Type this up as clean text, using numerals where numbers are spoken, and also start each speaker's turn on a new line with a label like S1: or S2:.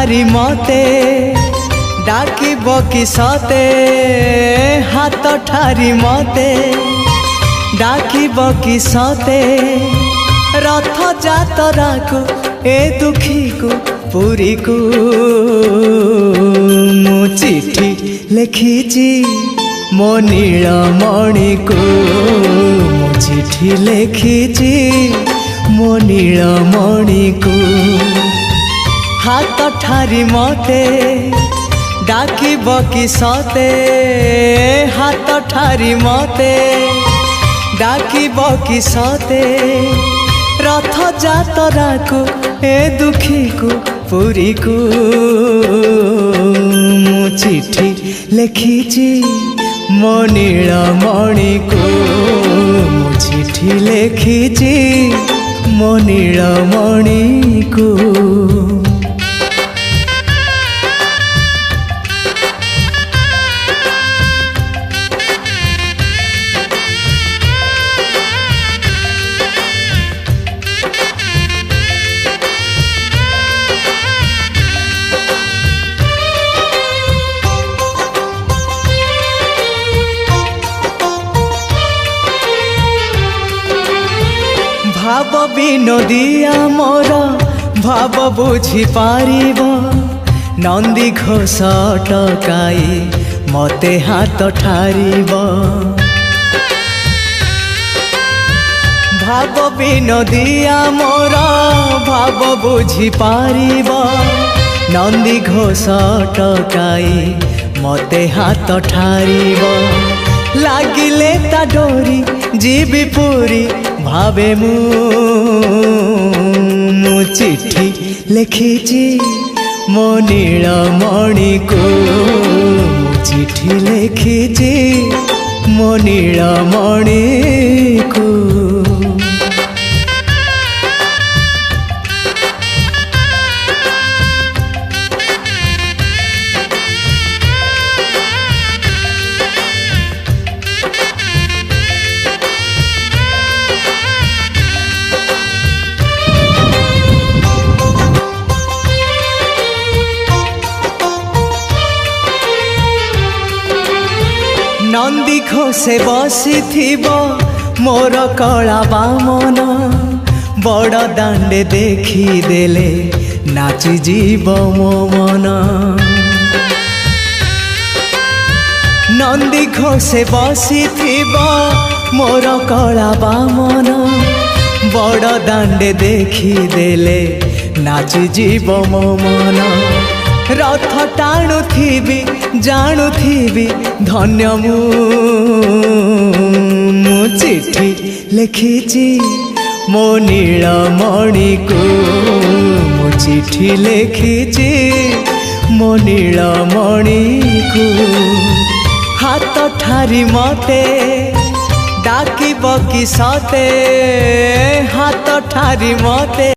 S1: ठारी मते डाकिब कि सते हाथ ठारी मते डाकिब कि सते रथ जातरा को ए दुखी को पुरी को मु चिठी लिखिची मो नीलमणि को मु चिठी लिखिची मो नीलमणि को हाथ ठारी मते डाकिब कि सते हाथ ठारी मते डाकिब कि सते रथ जातरा को ए दुखी को पुरी को मु चिठी लिखिची मो नीलमणि को मु चिठी लिखिची मो नीलमणि को। भाव विनोदिया मोर भाव बुझी पारिब नंदी घोष टकाई मते हाथ ठारिब भाव विनोदिया मोर भाव बुझी पारिब नंदी घोष टकाई मते हाथ ठारिब लागिले ता डोरी जीवी पूरी भावे मु चिठी लिखिची मो नीलमणि को मु चिठी लिखिची मो नीलमणि को। नंदी घोषे बसी थिबो मोर कला बामन बड़ दांडे देखी देले नाची जीव मो मन नंदी घोषे बसी थिबो मोर कला बामन बड़ दांडे देखी देले नाची जीव मो मन रथ टाणुथिबी जाणुथिबी धन्य मु चिठी लिखिची मो नीलमणि को मु चिठी लिखिची मो नीलमणि को हाथ ठारी मते डाकिब कि सते हाथ ठारी मते।